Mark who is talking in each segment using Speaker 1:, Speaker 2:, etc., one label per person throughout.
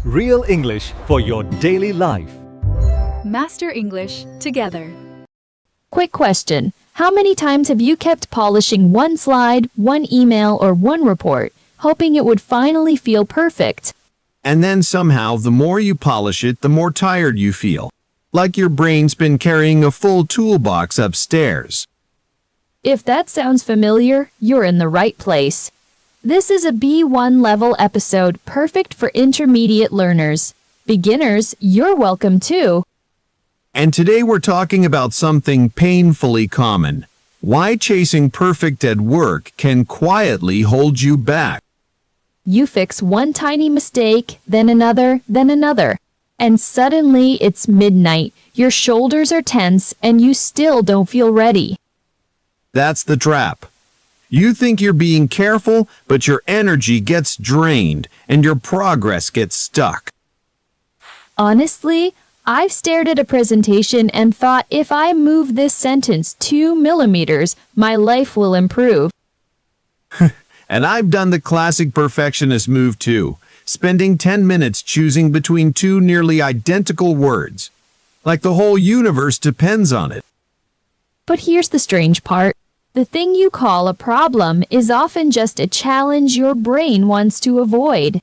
Speaker 1: Real English for your daily life.
Speaker 2: Master English together.
Speaker 3: Quick question. How many times have you kept polishing one slide, one email, or one report, hoping it would finally feel perfect?
Speaker 4: And then somehow, the more you polish it, the more tired you feel. Like your brain's been carrying a full toolbox upstairs.
Speaker 3: If that sounds familiar, you're in the right place. This is a B1 level episode perfect for intermediate learners. Beginners, you're welcome too.
Speaker 4: And today we're talking about something painfully common. Why chasing perfect at work can quietly hold you back.
Speaker 3: You fix one tiny mistake, then another, and suddenly it's midnight, your shoulders are tense, and you still don't feel ready.
Speaker 4: That's the trap. You think you're being careful, but your energy gets drained and your progress gets stuck.
Speaker 3: Honestly, I've stared at a presentation and thought if I move this sentence 2 millimeters, my life will improve.
Speaker 4: And I've done the classic perfectionist move too, spending 10 minutes choosing between two nearly identical words. Like the whole universe depends on it.
Speaker 3: But here's the strange part. The thing you call a problem is often just a challenge your brain wants to avoid.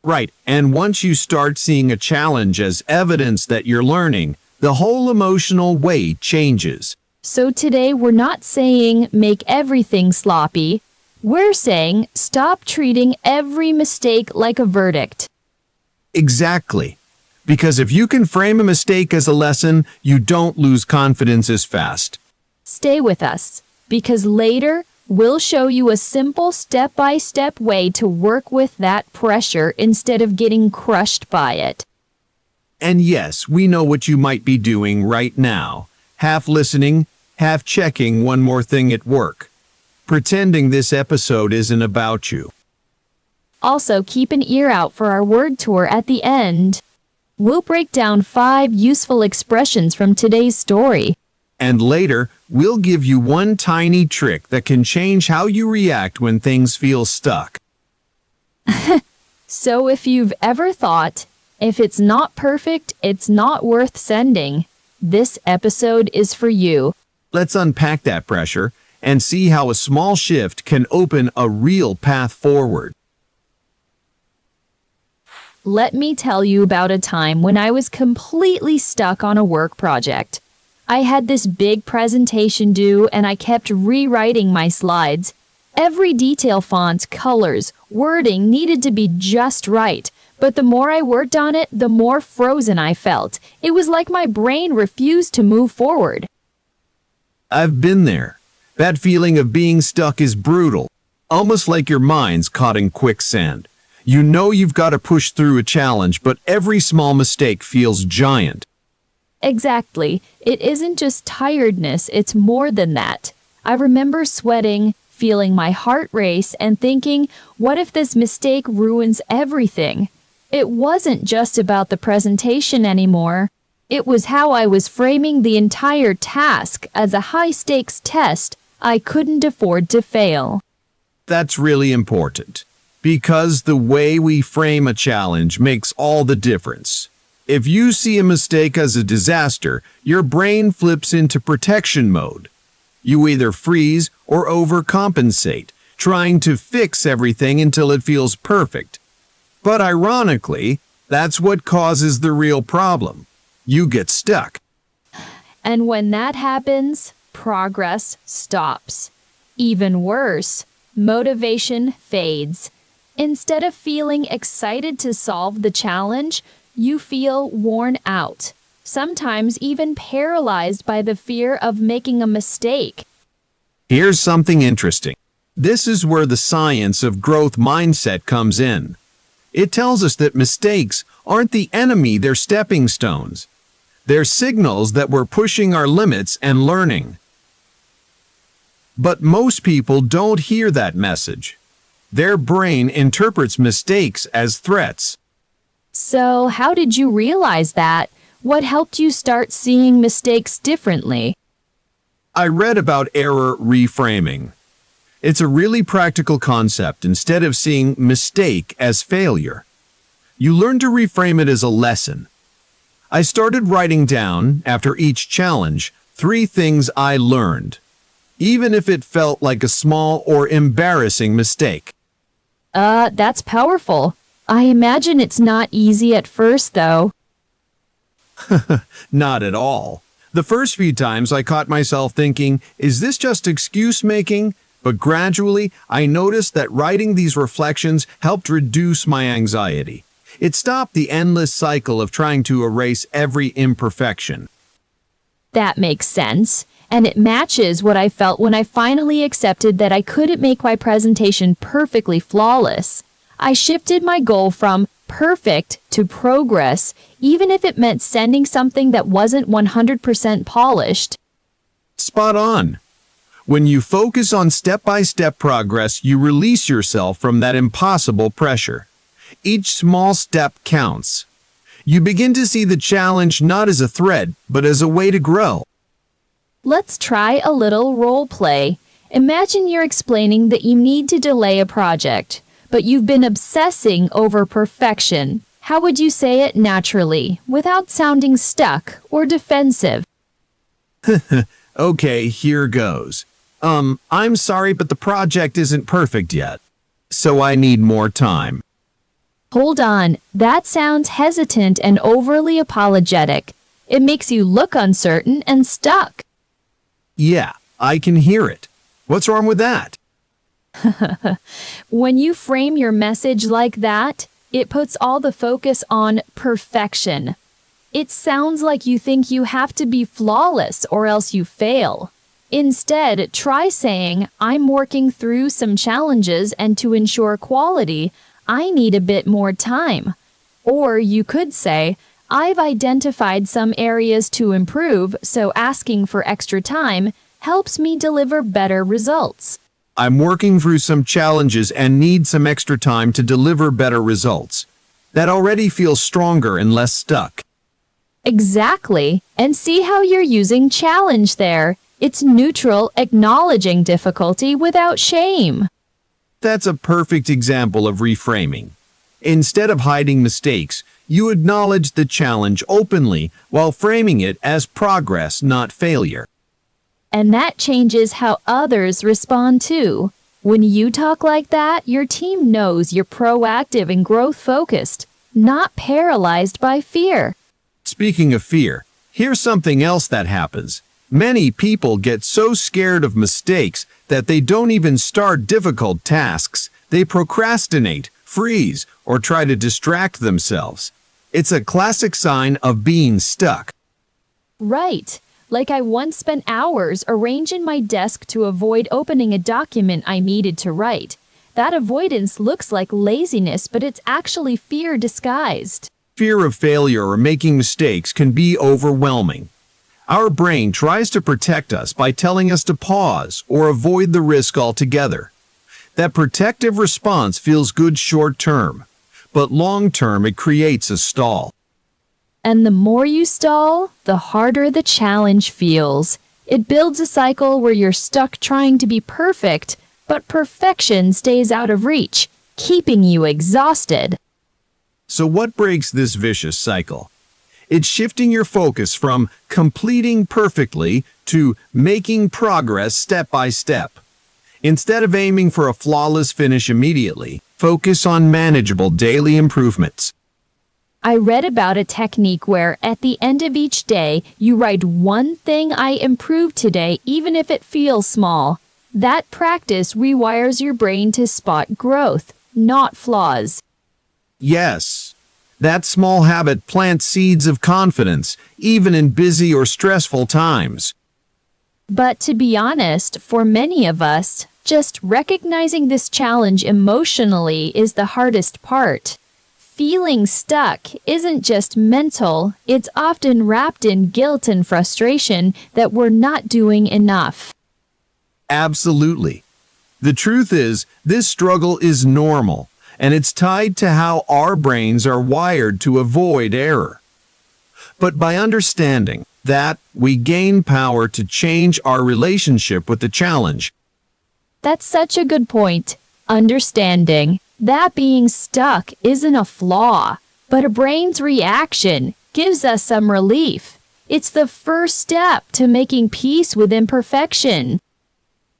Speaker 4: Right, and once you start seeing a challenge as evidence that you're learning, the whole emotional weight changes.
Speaker 3: So today we're not saying make everything sloppy. We're saying stop treating every mistake like a verdict.
Speaker 4: Exactly. Because if you can frame a mistake as a lesson, you don't lose confidence as fast.
Speaker 3: Stay with us, because later we'll show you a simple step-by-step way to work with that pressure instead of getting crushed by it.
Speaker 4: And yes, we know what you might be doing right now. Half listening, half checking one more thing at work. Pretending this episode isn't about you.
Speaker 3: Also, keep an ear out for our word tour at the end. We'll break down 5 useful expressions from today's story.
Speaker 4: And later, we'll give you one tiny trick that can change how you react when things feel stuck.
Speaker 3: So if you've ever thought, if it's not perfect, it's not worth sending, this episode is for you.
Speaker 4: Let's unpack that pressure and see how a small shift can open a real path forward.
Speaker 3: Let me tell you about a time when I was completely stuck on a work project. I had this big presentation due and I kept rewriting my slides. Every detail, font, colors, wording needed to be just right, but the more I worked on it, the more frozen I felt. It was like my brain refused to move forward.
Speaker 4: I've been there. That feeling of being stuck is brutal, almost like your mind's caught in quicksand. You know you've got to push through a challenge, but every small mistake feels giant.
Speaker 3: Exactly. It isn't just tiredness, it's more than that. I remember sweating, feeling my heart race, and thinking, what if this mistake ruins everything? It wasn't just about the presentation anymore. It was how I was framing the entire task as a high-stakes test I couldn't afford to fail.
Speaker 4: That's really important, because the way we frame a challenge makes all the difference. If you see a mistake as a disaster, your brain flips into protection mode. You either freeze or overcompensate, trying to fix everything until it feels perfect. But ironically, that's what causes the real problem. You get stuck.
Speaker 3: And when that happens, progress stops. Even worse, motivation fades. Instead of feeling excited to solve the challenge, you feel worn out, sometimes even paralyzed by the fear of making a mistake.
Speaker 4: Here's something interesting. This is where the science of growth mindset comes in. It tells us that mistakes aren't the enemy, they're stepping stones. They're signals that we're pushing our limits and learning. But most people don't hear that message. Their brain interprets mistakes as threats.
Speaker 3: So, how did you realize that? What helped you start seeing mistakes differently?
Speaker 4: I read about error reframing. It's a really practical concept instead of seeing mistake as failure. You learn to reframe it as a lesson. I started writing down, after each challenge, 3 things I learned, even if it felt like a small or embarrassing mistake.
Speaker 3: That's powerful. I imagine it's not easy at first, though.
Speaker 4: Not at all. The first few times I caught myself thinking, is this just excuse making? But gradually, I noticed that writing these reflections helped reduce my anxiety. It stopped the endless cycle of trying to erase every imperfection.
Speaker 3: That makes sense. And it matches what I felt when I finally accepted that I couldn't make my presentation perfectly flawless. I shifted my goal from perfect to progress, even if it meant sending something that wasn't 100% polished.
Speaker 4: Spot on. When you focus on step-by-step progress, you release yourself from that impossible pressure. Each small step counts. You begin to see the challenge not as a threat, but as a way to grow.
Speaker 3: Let's try a little role play. Imagine you're explaining that you need to delay a project, but you've been obsessing over perfection. How would you say it naturally, without sounding stuck or defensive?
Speaker 4: Okay, here goes. I'm sorry, but the project isn't perfect yet, so I need more time.
Speaker 3: Hold on, that sounds hesitant and overly apologetic. It makes you look uncertain and stuck.
Speaker 4: Yeah, I can hear it. What's wrong with that?
Speaker 3: When you frame your message like that, it puts all the focus on perfection. It sounds like you think you have to be flawless or else you fail. Instead, try saying, I'm working through some challenges, and to ensure quality, I need a bit more time. Or you could say, I've identified some areas to improve, so asking for extra time helps me deliver better results.
Speaker 4: I'm working through some challenges and need some extra time to deliver better results. That already feels stronger and less stuck.
Speaker 3: Exactly. And see how you're using challenge there. It's neutral, acknowledging difficulty without shame.
Speaker 4: That's a perfect example of reframing. Instead of hiding mistakes, you acknowledge the challenge openly while framing it as progress, not failure.
Speaker 3: And that changes how others respond too. When you talk like that, your team knows you're proactive and growth-focused, not paralyzed by fear.
Speaker 4: Speaking of fear, here's something else that happens. Many people get so scared of mistakes that they don't even start difficult tasks. They procrastinate, freeze, or try to distract themselves. It's a classic sign of being stuck.
Speaker 3: Right. Like I once spent hours arranging my desk to avoid opening a document I needed to write. That avoidance looks like laziness, but it's actually fear disguised.
Speaker 4: Fear of failure or making mistakes can be overwhelming. Our brain tries to protect us by telling us to pause or avoid the risk altogether. That protective response feels good short-term, but long-term it creates a stall.
Speaker 3: And the more you stall, the harder the challenge feels. It builds a cycle where you're stuck trying to be perfect, but perfection stays out of reach, keeping you exhausted.
Speaker 4: So what breaks this vicious cycle? It's shifting your focus from completing perfectly to making progress step by step. Instead of aiming for a flawless finish immediately, focus on manageable daily improvements.
Speaker 3: I read about a technique where, at the end of each day, you write one thing I improved today, even if it feels small. That practice rewires your brain to spot growth, not flaws.
Speaker 4: Yes, that small habit plants seeds of confidence, even in busy or stressful times.
Speaker 3: But to be honest, for many of us, just recognizing this challenge emotionally is the hardest part. Feeling stuck isn't just mental, it's often wrapped in guilt and frustration that we're not doing enough.
Speaker 4: Absolutely. The truth is, this struggle is normal, and it's tied to how our brains are wired to avoid error. But by understanding that, we gain power to change our relationship with the challenge.
Speaker 3: That's such a good point. Understanding that being stuck isn't a flaw. But a brain's reaction gives us some relief. It's the first step to making peace with imperfection.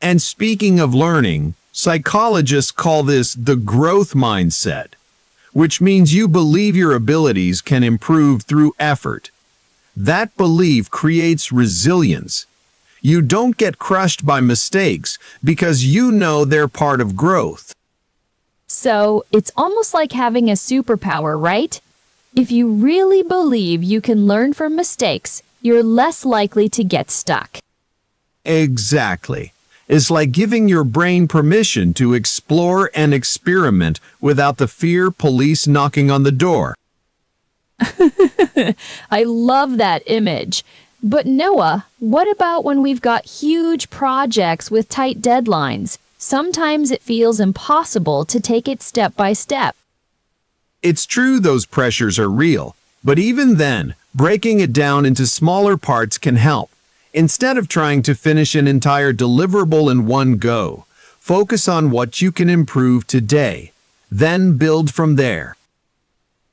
Speaker 4: And speaking of learning, psychologists call this the growth mindset, which means you believe your abilities can improve through effort. That belief creates resilience. You don't get crushed by mistakes because you know they're part of growth.
Speaker 3: So, it's almost like having a superpower, right? If you really believe you can learn from mistakes, you're less likely to get stuck.
Speaker 4: Exactly. It's like giving your brain permission to explore and experiment without the fear police knocking on the door.
Speaker 3: I love that image. But Noah, what about when we've got huge projects with tight deadlines? Sometimes it feels impossible to take it step by step.
Speaker 4: It's true those pressures are real, but even then, breaking it down into smaller parts can help. Instead of trying to finish an entire deliverable in one go, focus on what you can improve today, then build from there.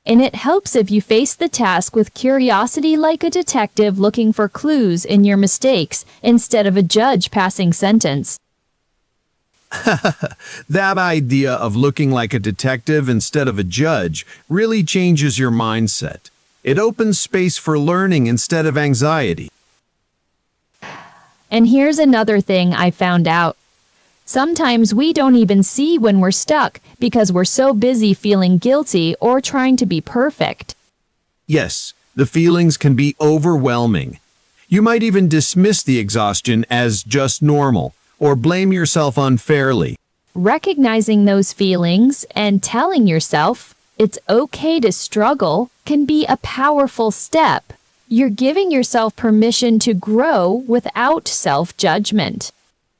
Speaker 3: And it helps if you face the task with curiosity like a detective looking for clues in your mistakes instead of a judge passing sentence.
Speaker 4: That idea of looking like a detective instead of a judge really changes your mindset. It opens space for learning instead of anxiety.
Speaker 3: And here's another thing I found out. Sometimes we don't even see when we're stuck because we're so busy feeling guilty or trying to be perfect.
Speaker 4: Yes, the feelings can be overwhelming. You might even dismiss the exhaustion as just normal or blame yourself unfairly.
Speaker 3: Recognizing those feelings and telling yourself it's okay to struggle can be a powerful step. You're giving yourself permission to grow without self-judgment.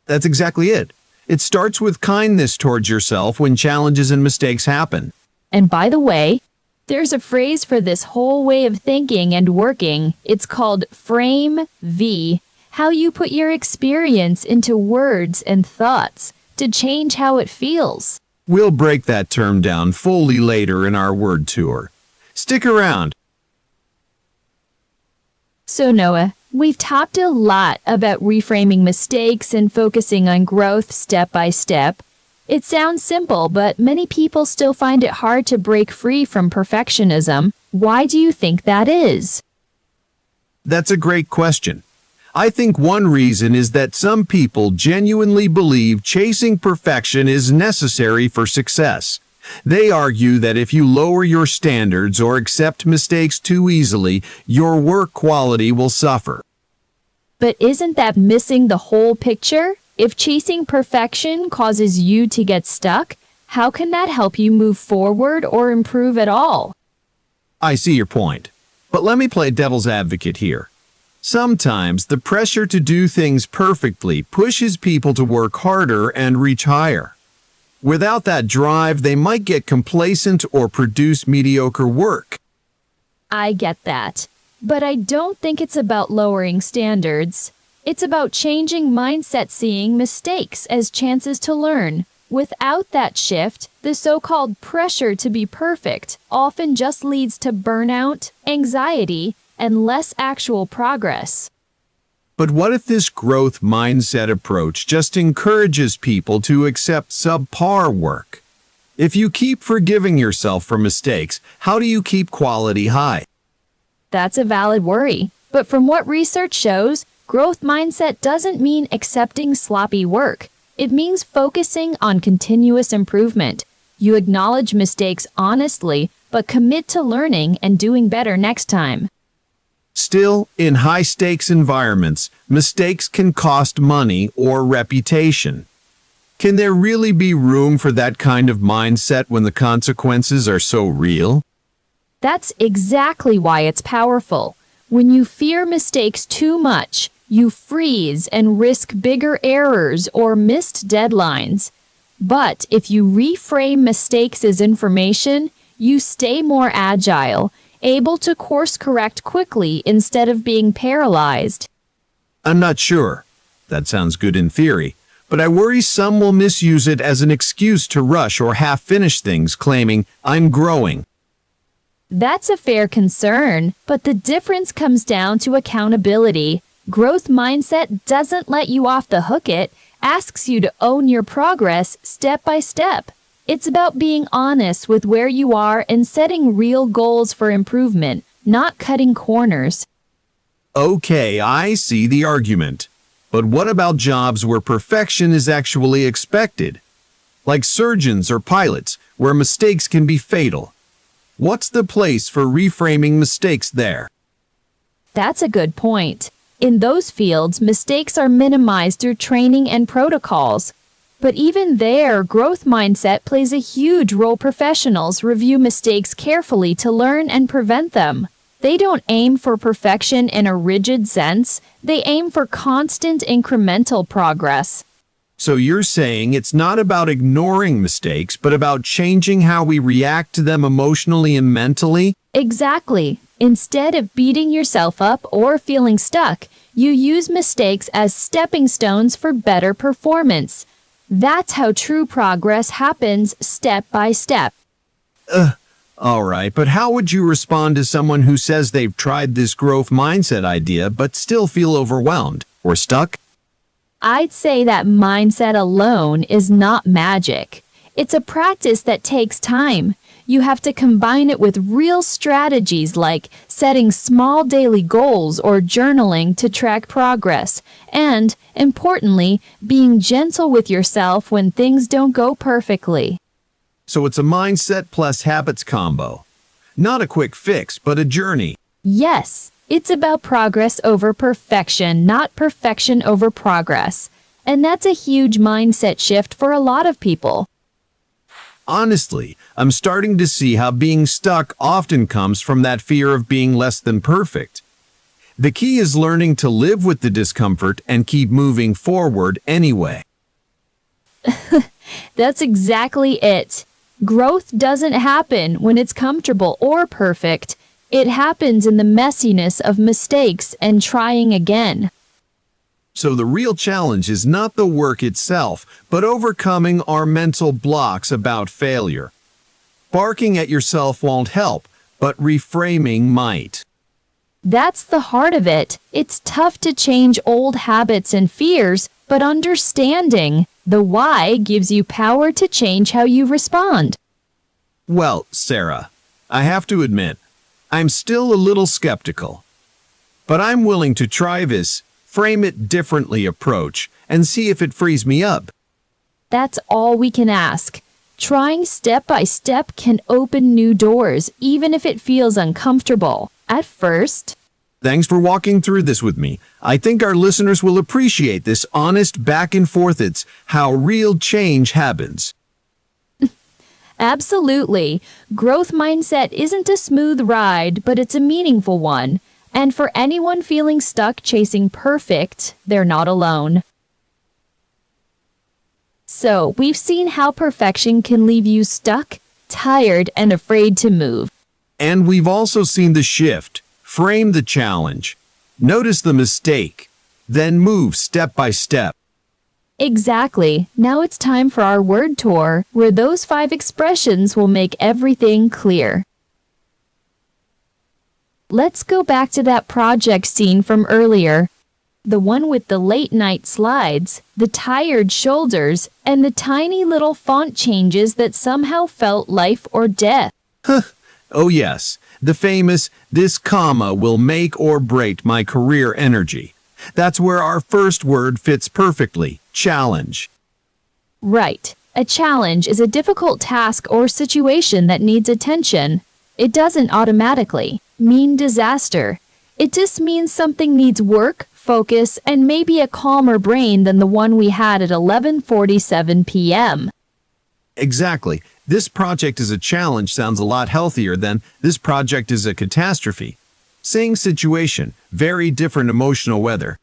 Speaker 4: That's exactly it. It starts with kindness towards yourself when challenges and mistakes happen.
Speaker 3: And by the way, there's a phrase for this whole way of thinking and working. It's called frame V, how you put your experience into words and thoughts to change how it feels.
Speaker 4: We'll break that term down fully later in our word tour. Stick around.
Speaker 3: So Noah, we've talked a lot about reframing mistakes and focusing on growth step by step. It sounds simple, but many people still find it hard to break free from perfectionism. Why do you think that is?
Speaker 4: That's a great question. I think one reason is that some people genuinely believe chasing perfection is necessary for success. They argue that if you lower your standards or accept mistakes too easily, your work quality will suffer.
Speaker 3: But isn't that missing the whole picture? If chasing perfection causes you to get stuck, how can that help you move forward or improve at all?
Speaker 4: I see your point, but let me play devil's advocate here. Sometimes the pressure to do things perfectly pushes people to work harder and reach higher. Without that drive, they might get complacent or produce mediocre work.
Speaker 3: I get that. But I don't think it's about lowering standards. It's about changing mindset, seeing mistakes as chances to learn. Without that shift, the so-called pressure to be perfect often just leads to burnout, anxiety, and less actual progress.
Speaker 4: But what if this growth mindset approach just encourages people to accept subpar work? If you keep forgiving yourself for mistakes, how do you keep quality high?
Speaker 3: That's a valid worry. But from what research shows, growth mindset doesn't mean accepting sloppy work. It means focusing on continuous improvement. You acknowledge mistakes honestly, but commit to learning and doing better next time.
Speaker 4: Still, in high-stakes environments, mistakes can cost money or reputation. Can there really be room for that kind of mindset when the consequences are so real?
Speaker 3: That's exactly why it's powerful. When you fear mistakes too much, you freeze and risk bigger errors or missed deadlines. But if you reframe mistakes as information, you stay more agile, able to course correct quickly instead of being paralyzed.
Speaker 4: I'm not sure. That sounds good in theory, but I worry some will misuse it as an excuse to rush or half-finish things, claiming, "I'm growing."
Speaker 3: That's a fair concern, but the difference comes down to accountability. Growth mindset doesn't let you off the hook, it asks you to own your progress step by step. It's about being honest with where you are and setting real goals for improvement, not cutting corners.
Speaker 4: Okay, I see the argument. But what about jobs where perfection is actually expected? Like surgeons or pilots, where mistakes can be fatal. What's the place for reframing mistakes there?
Speaker 3: That's a good point. In those fields, mistakes are minimized through training and protocols. But even there, growth mindset plays a huge role. Professionals review mistakes carefully to learn and prevent them. They don't aim for perfection in a rigid sense. They aim for constant incremental progress.
Speaker 4: So you're saying it's not about ignoring mistakes, but about changing how we react to them emotionally and mentally?
Speaker 3: Exactly. Instead of beating yourself up or feeling stuck, you use mistakes as stepping stones for better performance. That's how true progress happens step by step.
Speaker 4: All right, but how would you respond to someone who says they've tried this growth mindset idea but still feel overwhelmed or stuck?
Speaker 3: I'd say that mindset alone is not magic. It's a practice that takes time. You have to combine it with real strategies like setting small daily goals or journaling to track progress, and, importantly, being gentle with yourself when things don't go perfectly.
Speaker 4: So it's a mindset plus habits combo. Not a quick fix, but a journey.
Speaker 3: Yes, it's about progress over perfection, not perfection over progress. And that's a huge mindset shift for a lot of people.
Speaker 4: Honestly, I'm starting to see how being stuck often comes from that fear of being less than perfect. The key is learning to live with the discomfort and keep moving forward anyway.
Speaker 3: That's exactly it. Growth doesn't happen when it's comfortable or perfect. It happens in the messiness of mistakes and trying again.
Speaker 4: So the real challenge is not the work itself, but overcoming our mental blocks about failure. Barking at yourself won't help, but reframing might.
Speaker 3: That's the heart of it. It's tough to change old habits and fears, but understanding the why gives you power to change how you respond.
Speaker 4: Well, Sarah, I have to admit, I'm still a little skeptical. But I'm willing to try this frame it differently approach and see if it frees me up.
Speaker 3: That's all we can ask. Trying step by step can open new doors, even if it feels uncomfortable at first.
Speaker 4: Thanks for walking through this with me. I think our listeners will appreciate this honest back and forth. It's how real change happens.
Speaker 3: Absolutely. Growth mindset isn't a smooth ride, but it's a meaningful one. And for anyone feeling stuck chasing perfect, they're not alone. So, we've seen how perfection can leave you stuck, tired, and afraid to move.
Speaker 4: And we've also seen the shift, frame the challenge, notice the mistake, then move step by step.
Speaker 3: Exactly. Now it's time for our word tour, where those 5 expressions will make everything clear. Let's go back to that project scene from earlier. The one with the late night slides, the tired shoulders, and the tiny little font changes that somehow felt life or death.
Speaker 4: Oh yes, the famous, this comma will make or break my career energy. That's where our first word fits perfectly, challenge.
Speaker 3: Right. A challenge is a difficult task or situation that needs attention. It doesn't automatically mean disaster. It just means something needs work, focus, and maybe a calmer brain than the one we had at 11:47 p.m.
Speaker 4: Exactly. This project is a challenge sounds a lot healthier than this project is a catastrophe. Same situation, very different emotional weather.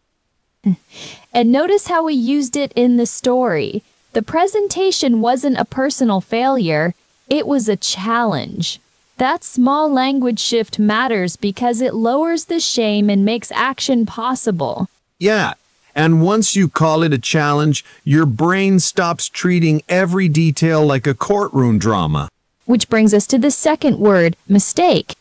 Speaker 3: And notice how we used it in the story. The presentation wasn't a personal failure, it was a challenge. That small language shift matters because it lowers the shame and makes action possible.
Speaker 4: Yeah, and once you call it a challenge, your brain stops treating every detail like a courtroom drama.
Speaker 3: Which brings us to the second word, mistake.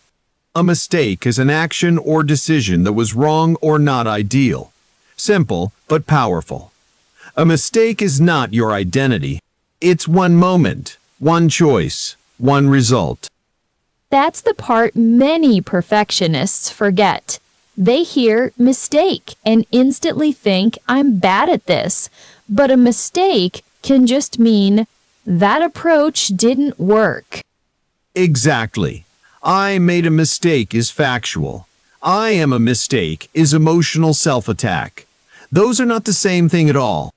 Speaker 4: A mistake is an action or decision that was wrong or not ideal. Simple, but powerful. A mistake is not your identity. It's one moment, one choice, one result.
Speaker 3: That's the part many perfectionists forget. They hear mistake and instantly think, I'm bad at this. But a mistake can just mean that approach didn't work.
Speaker 4: Exactly. I made a mistake is factual. I am a mistake is emotional self-attack. Those are not the same thing at all.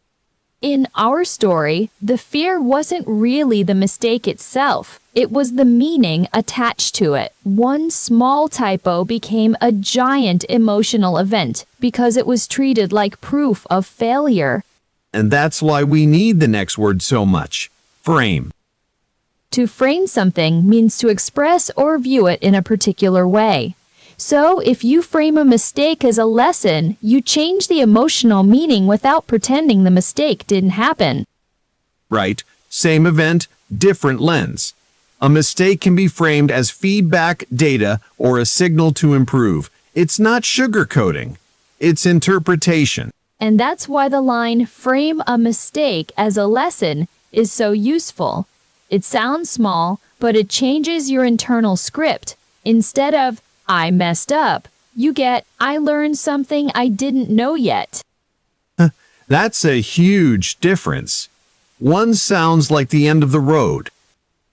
Speaker 3: In our story, the fear wasn't really the mistake itself. It was the meaning attached to it. One small typo became a giant emotional event because it was treated like proof of failure.
Speaker 4: And that's why we need the next word so much. Frame.
Speaker 3: To frame something means to express or view it in a particular way. So, if you frame a mistake as a lesson, you change the emotional meaning without pretending the mistake didn't happen.
Speaker 4: Right. Same event, different lens. A mistake can be framed as feedback, data, or a signal to improve. It's not sugarcoating. It's interpretation.
Speaker 3: And that's why the line, frame a mistake as a lesson, is so useful. It sounds small, but it changes your internal script. Instead of, I messed up, you get, I learned something I didn't know yet.
Speaker 4: That's a huge difference. One sounds like the end of the road.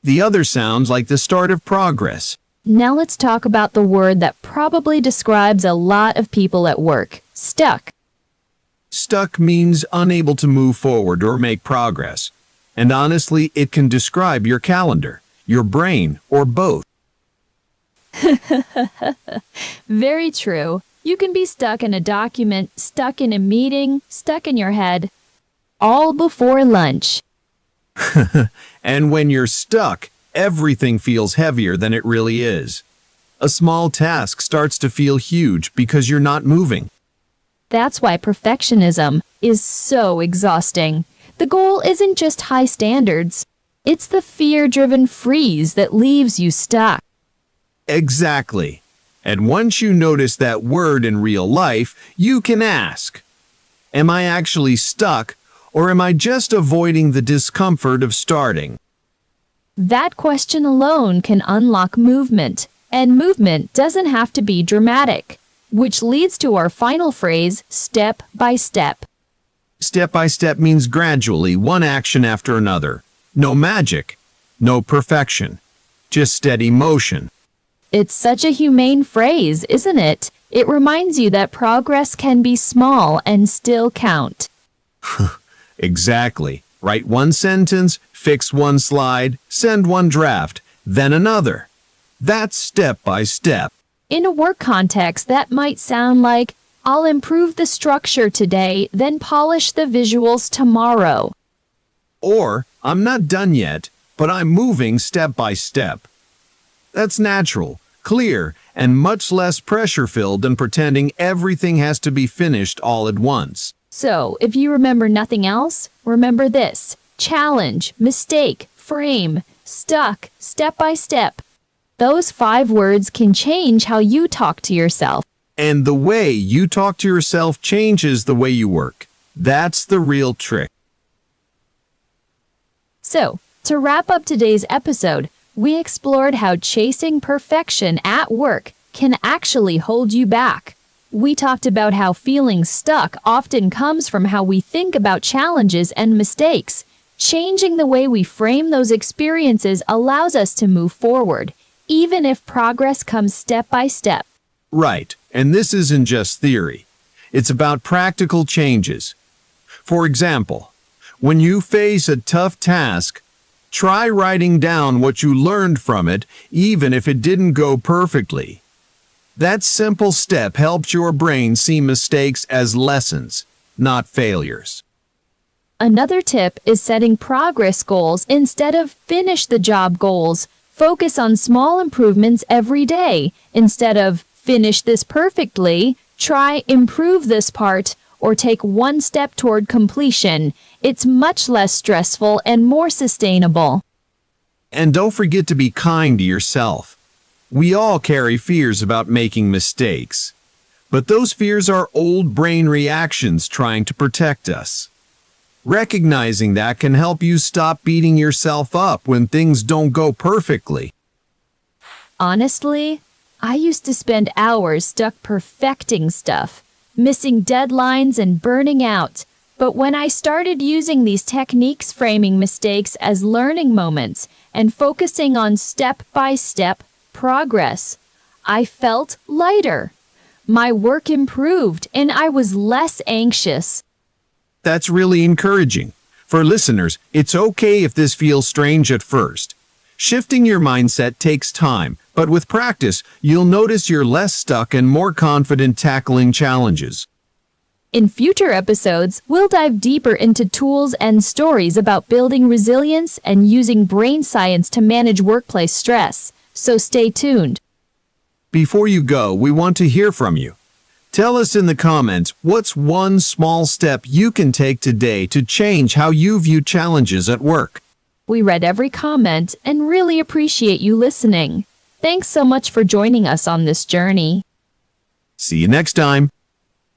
Speaker 4: The other sounds like the start of progress.
Speaker 3: Now let's talk about the word that probably describes a lot of people at work, stuck.
Speaker 4: Stuck means unable to move forward or make progress. And honestly, it can describe your calendar, your brain, or both.
Speaker 3: Very true. You can be stuck in a document, stuck in a meeting, stuck in your head, all before lunch.
Speaker 4: And when you're stuck, everything feels heavier than it really is. A small task starts to feel huge because you're not moving.
Speaker 3: That's why perfectionism is so exhausting. The goal isn't just high standards. It's the fear-driven freeze that leaves you stuck.
Speaker 4: Exactly. And once you notice that word in real life, you can ask, am I actually stuck, or am I just avoiding the discomfort of starting?
Speaker 3: That question alone can unlock movement, and movement doesn't have to be dramatic, which leads to our final phrase, step by step.
Speaker 4: Step by step means gradually, one action after another. No magic, no perfection, just steady motion.
Speaker 3: It's such a humane phrase, isn't it? It reminds you that progress can be small and still count.
Speaker 4: Exactly. Write one sentence, fix one slide, send one draft, then another. That's step by step.
Speaker 3: In a work context, that might sound like, I'll improve the structure today, then polish the visuals tomorrow.
Speaker 4: Or, I'm not done yet, but I'm moving step by step. That's natural, clear, and much less pressure-filled than pretending everything has to be finished all at once.
Speaker 3: So, if you remember nothing else, remember this: challenge, mistake, frame, stuck, step by step. Those 5 words can change how you talk to yourself.
Speaker 4: And the way you talk to yourself changes the way you work. That's the real trick.
Speaker 3: So, to wrap up today's episode, we explored how chasing perfection at work can actually hold you back. We talked about how feeling stuck often comes from how we think about challenges and mistakes. Changing the way we frame those experiences allows us to move forward, even if progress comes step by step.
Speaker 4: Right, and this isn't just theory. It's about practical changes. For example, when you face a tough task, try writing down what you learned from it, even if it didn't go perfectly. That simple step helps your brain see mistakes as lessons, not failures.
Speaker 3: Another tip is setting progress goals instead of finish the job goals. Focus on small improvements every day. Instead of finish this perfectly, try improve this part or take one step toward completion. It's much less stressful and more sustainable.
Speaker 4: And don't forget to be kind to yourself. We all carry fears about making mistakes. But those fears are old brain reactions trying to protect us. Recognizing that can help you stop beating yourself up when things don't go perfectly.
Speaker 3: Honestly, I used to spend hours stuck perfecting stuff, missing deadlines and burning out. But when I started using these techniques, framing mistakes as learning moments and focusing on step-by-step progress, I felt lighter. My work improved and I was less anxious.
Speaker 4: That's really encouraging. For listeners, it's okay if this feels strange at first. Shifting your mindset takes time, but with practice, you'll notice you're less stuck and more confident tackling challenges.
Speaker 3: In future episodes, we'll dive deeper into tools and stories about building resilience and using brain science to manage workplace stress. So stay tuned.
Speaker 4: Before you go, we want to hear from you. Tell us in the comments what's one small step you can take today to change how you view challenges at work.
Speaker 3: We read every comment and really appreciate you listening. Thanks so much for joining us on this journey.
Speaker 4: See you next time.